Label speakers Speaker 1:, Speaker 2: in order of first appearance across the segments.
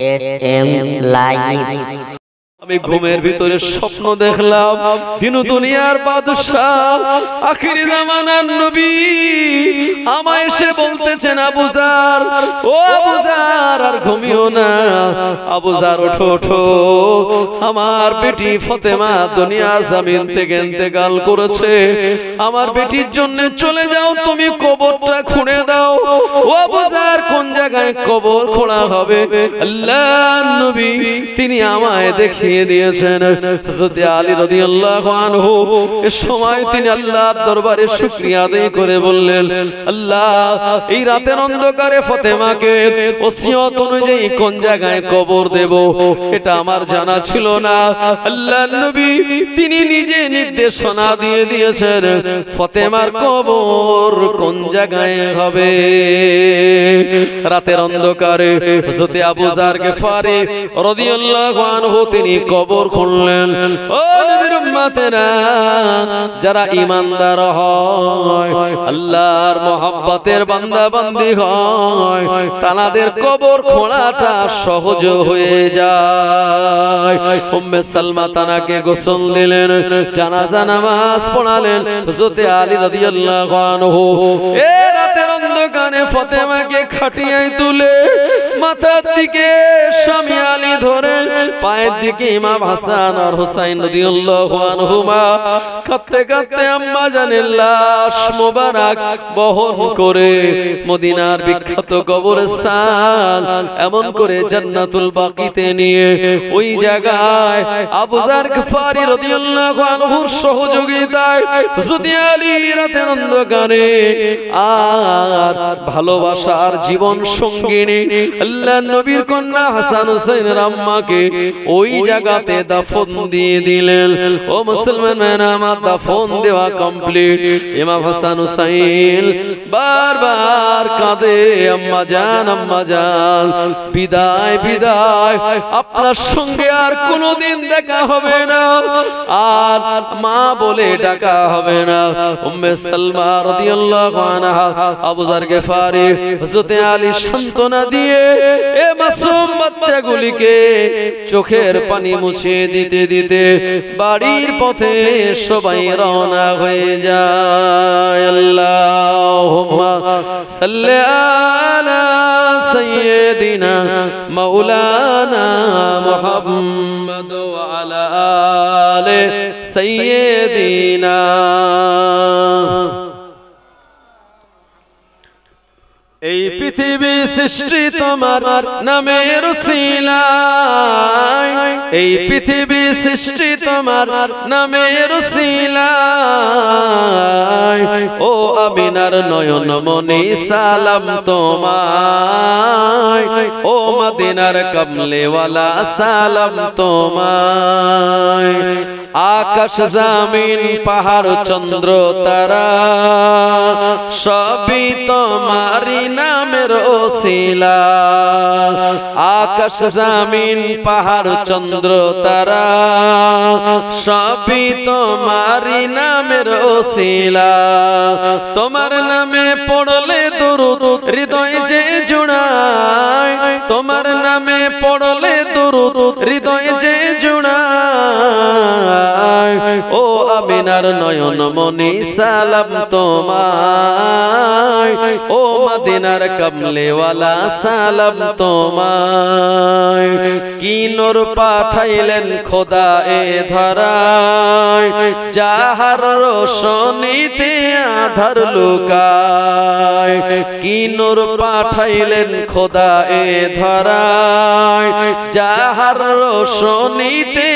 Speaker 1: SM live.
Speaker 2: আমি ঘুমের ভিতরে স্বপ্ন দেখলাম দিন দুনিয়ার বাদশাহ আখিরি জামানার নবী আমায় এসে বলতেছেন, আবু জার, ও আবু জার, আর ঘুমিও না, আবু জার ওঠো ওঠো, আমার বেটি ফাতেমা দুনিয়ার জমিন থেকে ইন্তেকাল করেছে, আমার বেটির জন্য চলে যাও, তুমি কবরটা খুঁড়ে দাও। ও আবু জার, কোন জায়গায় কবর খোঁড়া হবে? আল্লাহর নবী তিনি আমায় দেখিয়ে দিয়েছেন। হযরত আলী রাদিয়াল্লাহু আনহু এই সময় তিনি আল্লাহর দরবারে শুকরিয়া আদায় করে বললেন, আল্লাহ, এই রাতের অন্ধকারে ফাতেমাকে ওসিয়ত অনুযায়ী কোন জায়গায় কবর দেব এটা আমার জানা ছিল না। আল্লাহর নবী তিনি নিজে নির্দেশনা দিয়ে দিয়েছেন ফাতেমার কবর কোন জায়গায় হবে। রাতের অন্ধকারে হযরত আবু যার গিফারি রাদিয়াল্লাহু আনহু তিনি কবর খুঁড়লেন। ও নবীর উম্মতেরা, যারা ঈমানদার হয়, আল্লাহর মহব্বতের বান্দা বান্দি হয়, তাদের কবর খোঁড়াটা সহজ হয়ে যায়। উম্মে সালমা তানাকে গোসল দিলেন, জানাজা নামাজ পড়ালেন হযরত আলী রাদিয়াল্লাহু আনহু। এ রাতের অন্ধকারে ফাতেমাকে খাটিয়ায় তুলে মাথার দিকে স্বামী আলী ধরে, পায়ের দিকে ইমাম হাসান আর হুসাইন রাদিয়াল্লাহু আনহুমা কাঁদতে কাঁদতে আম্মা জানের লাশ মোবারক বহন করে মদিনার বিখ্যাত কবরস্থান এমন করে জান্নাতুল বাকিতে নিয়ে ওই জায়গায় আবু যার গিফারি রাদিয়াল্লাহু আনহুর সহযোগিতায় হযরত আলী রাতের অন্ধকারে আর ভালোবাসার জীবন সঙ্গিনী আল্লাহর নবীর কন্যা হাসান হুসাইনের আম্মাকে ওই জায়গাতে দাফন দিয়ে দিলেন। ও মুসলমান, আমার দাফন দেওয়া কমপ্লিট। ইমাম হাসান হুসাইন বারবার কাঁদে, আম্মা জান, আম্মা জান, বিদায় বিদায়, আপনার সঙ্গে আর কোনোদিন দেখা হবে না, আর মা বলে ডাকা হবে না। উম্মে সালমা রাদিয়াল্লাহু আনহা আবু যার গিফারি হযরত আলী সান্ত্বনা দিয়ে এ মাসুম বাচ্চাগুলিকে চোখের পানি মুছে দিতে দিতে বাড়ির পথে সবাই রওনা হয়ে যায়। আল্লাহুম্মা সাল্লি আলা সাইয়্যিদিনা মাওলানা মুহাম্মদ ওয়া আলা আলি সাইয়্যিদিনা। এই পৃথিবী সৃষ্টি তোমার নামের উসিলায়, এই পৃথিবী সৃষ্টি তোমার নামের উসিলায়, ও আমিনার নয়ন মনি সালাম তোমায়, ও মদিনার কমলেওয়ালা সালাম তোমায়। আকাশ জমিন পাহাড় চন্দ্র তারা সবই তোমারি নামের ওসিলা, আকাশ জমিন পাহাড় চন্দ্র তারা সবই তোমারি নামের ওসিলা। তোমার নামে পড়লে দুরূদ হৃদয় যে জুড়ায়, তোমার নামে পড়লে দুরূদ হৃদয় যে জুড়ায়, ও আমিনার নয়ন মনি সালাম তোমায়, ও মদিনার কমলেওয়ালা সালাম তোমায়। কি নূর পাঠাইলেন খোদা এ ধরায়, যাহার রোশনীতে আধার লুকায়। কি নূর পাঠাইলেন খোদা এ ধরায়, যাহার রোশনীতে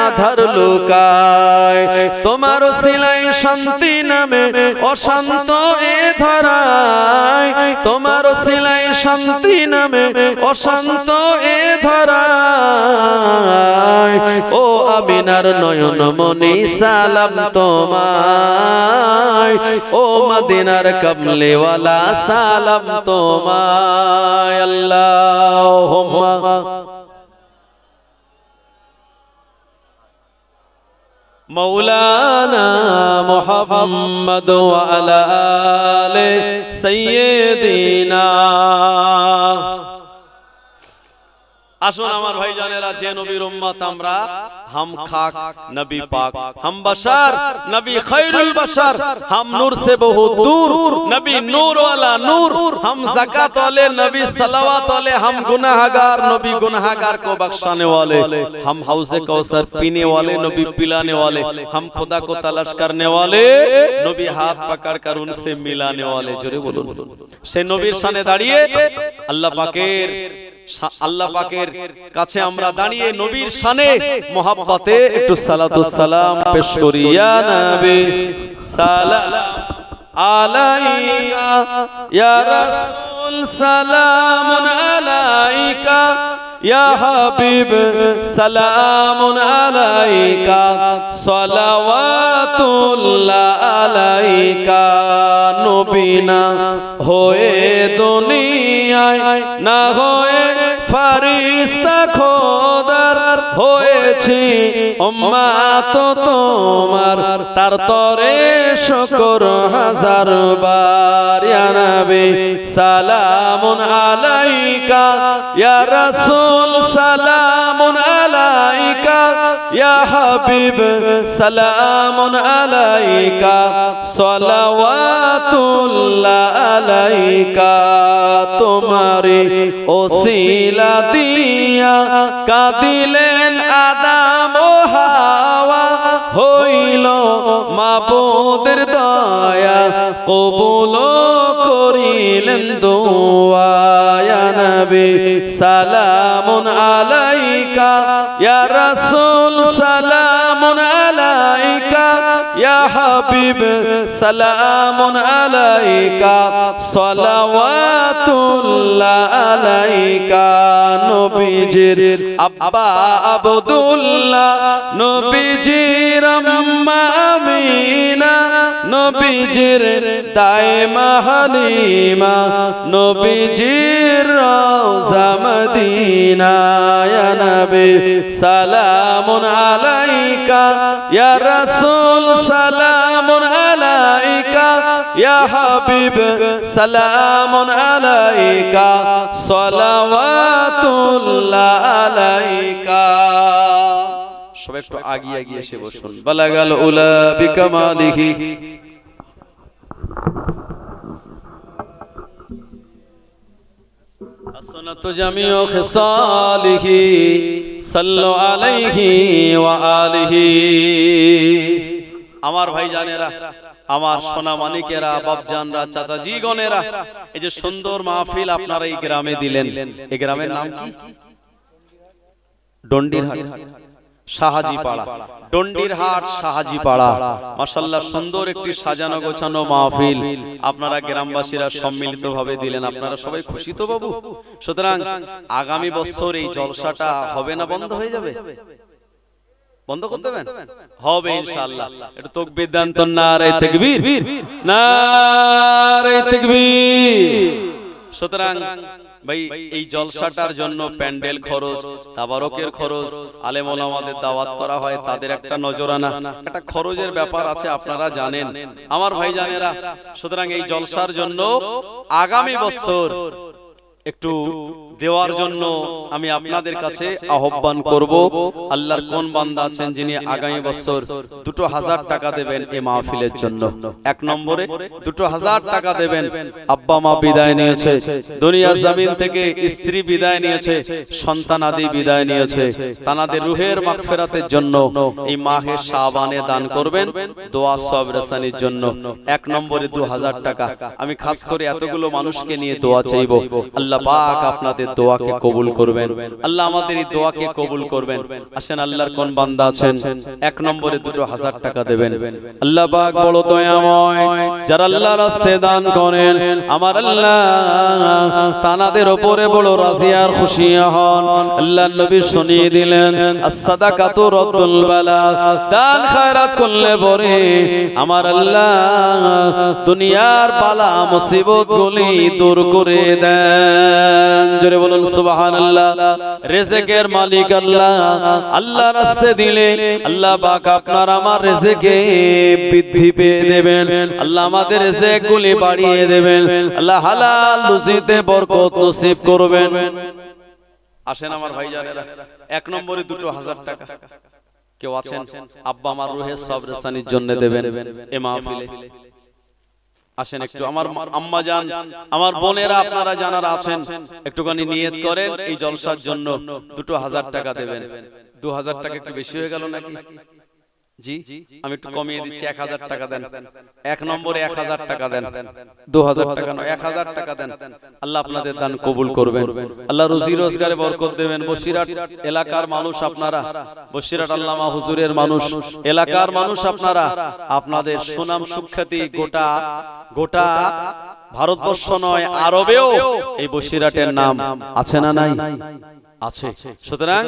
Speaker 2: আধার লুকায়। তোমার ওসিলায় শান্তি নামে অশান্ত এ ধরায়, তোমার ওসিলায় শান্তি নামে অশান্ত এ ধরায়, ও আমিনার নয়ন মনি সালাম তোমায়, ও মদিনার কমলেওয়ালা সালাম তোমায়। আল্লাহুম্মা মৌলানা মুহাম্মদ ওয়া আলা আলি সাইয়্যিদিনা। আসুন আমার ভাইজানেরা, যে নবীর উম্মত আমরা, हम खाक नबी पाक, हम बशर नबी खैरुल बशर, हम नूर से बहुत दूर नबी नूर वाला नूर, हम ज़कात वाले नबी सलावत वाले, हम गुनाहगार नबी गुनाहगार को बख्शाने वाले, हम हौज़े कौसर पीने वाले नबी पिलाने वाले, हम खुदा को तलाश करने वाले नबी हाथ पकड़ कर उनसे मिलाने वाले। जोरे बोलुन। से नबीर शाने दाঁড়িয়ে আল্লাহ পাকের কাছে আমরা দাঁড়িয়ে নবীর শানে মোহাব্বতে একটু সালাতুস সালাম পেশ করি। ইয়া নবী সালাম আলাইকা, ইয়া রাসূল সালামুন আলাইকা, ইয়া হাবিব সালামুন আলাইকা, সালাওয়াতুল্লাহ আলাইকা। নবী না হয়ে দুনিয়ায়, না হয়ে ফারিস্তা খোদার হয়েছি উম্মত তোমার, তার তরে শুকর হাজার বার। ইয়া নবী সালামুন আলাইকা, ইয়া রাসূল সালামুন আলাইকা, ইয়া হাবিব সালামুন আলাইকা, সালাওয়াতুল্লাহ আলাইকা। তোমারে ওসিলা দিয়া কাঁদিলেন আদম ও হাওয়া, হইল মাবুদের দয়া, কবুল করিলেন দোয়া। ইয়া নবী সালামুন আলাইকা, ইয়া রাসূল সালামুন আলাইকা, ইয়া হাবিব সালামুন আলাইকা, সালাওয়াতুল্লাহ আলাইকা। নবীজির আব্বা আব্দুল্লাহ, নবীজির আম্মা আমিনা, নবীজির দাইমা হালিমা, নবীজির রওজা মদিনা। ইয়া নবী সালামুন আলাইকা, ইয়া রাসূল সালামুন আলাইকা, ইয়া হাবিব সালামুন আলাইকা, সালাওয়াতুল্লাহ আলাইকা। সবাই একটু আগিয়ে আগিয়ে এসে বসুন। বালাগাল উলা বিকামালিহি, আসনাতু জামিউ খিসালিহি, সাল্লু আলাইহি ওয়া আলিহি। আমার ভাইজানেরা, আমার সোনা মানিকেরা, বাপজানরা, চাচাজি গণেরা, এই যে সুন্দর মাহফিল আপনারা এই গ্রামে দিলেন, এই গ্রামের নাম কি? ডন্ডিরহাট, শাহাজিপাড়া। ডন্ডিরহাট শাহাজিপাড়া। মাশাআল্লাহ, সুন্দর একটি সাজানো গোছানো মাহফিল আপনারা গ্রামবাসীরা সম্মিলিতভাবে দিলেন। আপনারা সবাই খুশি তো বাবু? সুতরাং আগামী বছর এই জলসাটা হবে না বন্ধ হয়ে যাবে? বন্ধ করতে দেবেন? হবে ইনশাআল্লাহ। একটু তাকবীর দেন তো, নারে তাকবীর, নারে তাকবীর। সুতরাং ভাই, এই জলসাটার জন্য প্যান্ডেল খরচ, তাবারকের খরচ, আলেম ওলামাদের দাওয়াত করা হয়, তাদের একটা নজরানা, একটা খরচের ব্যাপার আছে, আপনারা জানেন আমার ভাইজানেরা। সুতরাং এই জলসার জন্য আগামী বছর একটু দেওয়ার জন্য আমি আপনাদের কাছে আহ্বান করব। আল্লাহর কোন বান্দা আছেন যিনি আগামী বছর 2000 টাকা দেবেন এই মাহফিলের জন্য? এক নম্বরে 2000 টাকা দেবেন। আব্বা মা বিদায় নিয়েছে, দুনিয়া জমিন থেকে স্ত্রী বিদায় নিয়েছে, সন্তান আদি বিদায় নিয়েছে, তানাদের রুহের মাগফিরাতের জন্য এই মাহে শাবানে দান করবেন, দোয়া সওয়াব রেসানির জন্য। এক নম্বরে 2000 টাকা। আমি খাস করে এতগুলো মানুষকে নিয়ে দোয়া চাইব। আল্লাহ পাক আপনাদের দোয়াকে কবুল করবেন, আল্লাহ আমাদের এই দোয়াকে কবুল করবেন। আসেন, আল্লাহর কোন বান্দা আছেন এক নম্বরে 2000 টাকা দেবেন? আল্লাহ পাক বড় দয়াময়, যারা আল্লাহর রাস্তায় দান করেন আমার আল্লাহ তানাদের উপরে বড় রাজি আর খুশি হন। আল্লাহর নবী শুনিয়ে দিলেন, as-সাদাকাতু রাদ্দুল বালা, দান খায়রাত করলে পরে আমার আল্লাহ দুনিয়ার বালা মুসিবত গুলি দূর করে দেন। জোরে বলুন সুবহানাল্লাহ। রিজিকের মালিক আল্লাহ, আল্লাহ রাস্তায় দিলে আল্লাহ পাক আপনার আমার রিজিকে বৃদ্ধি পেয়ে দেবেন, আল্লাহ আমাদের রিজিক গুলি বাড়িয়ে দেবেন, আল্লাহ হালাল রুজিতে বরকত নসিব করবেন। আসেন আমার ভাইজানেরা, 1 নম্বরে 2000 টাকা। কেউ আছেন আব্বা আমার রুহে সবর সানির জন্য দেবেন এ মাহফিলে? আসেন একটু, আমার আম্মা জান, আমার বোনেরা, আপনারা যারা আছেন একটুখানি নিয়ত করেন এই জলসার জন্য 2000 টাকা দেবেন। 2000 টাকা একটু বেশি হয়ে গেল নাকি? জি, আমি একটু কমিয়ে দিচ্ছি, 1000 টাকা দেন। 1 নম্বরে 1000 টাকা দেন, 2000 টাকা নয়, 1000 টাকা দেন। আল্লাহ আপনাদের দান কবুল করবেন, আল্লাহ রুজি রোজগারে বরকত দেবেন। বসিরহাট এলাকার মানুষ আপনারা, বসিরহাট আল্লামা হুজুরের মানুষ, এলাকার মানুষ আপনারা, আপনাদের সুনাম সুখ্যাতি গোটা গোটা ভারতবর্ষ নয় আরবেও এই বসিরহাটের নাম আছে না নাই? আছে। সুতরাং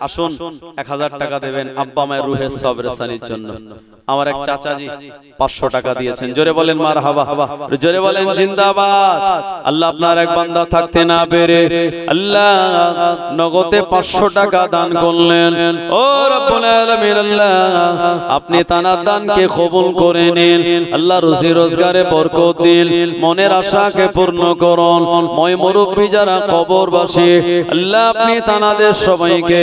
Speaker 2: আসুন 1000 টাকা দেবেন আব্বা মায়ের রুহে সবর সানির জন্য। আমার এক চাচাজি 500 টাকা দিয়েছেন, জোরে বলেন মারহাবা, জোরে বলেন জিন্দাবাদ। আল্লাহ আপনার এক বান্দা থাকতে না পেরে আল্লাহ নগদে 500 টাকা দান করলেন। ও রব্বুল আলামিন, আল্লাহ আপনি তানার দানকে কবুল করে নিন। আল্লাহ রুজি রোজগারে বরকত দিন, মনের আশাকে পূর্ণ করুন। মই মুরব্বি যারা কবরবাসী, আল্লাহ আপনি তানাদের সবাইকে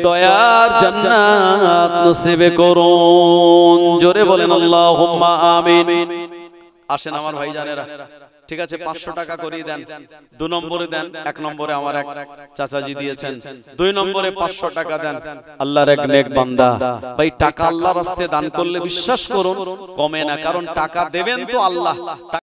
Speaker 2: দয়ার জান্নাত নসিব করুন। জোরে বলেন আল্লাহুম্মা আমিন। আসেন আমার ভাইজানেরা, ঠিক আছে 500 টাকা করিয়ে দেন। 2 নম্বরে দেন, 1 নম্বরে আমার এক চাচাজি দিয়েছেন, 2 নম্বরে 500 টাকা দেন। আল্লাহর এক নেক বান্দা। ভাই টাকা আল্লাহর রাস্তায় দান করলে বিশ্বাস করুন কমে না, কারণ টাকা দেবেন তো আল্লাহ।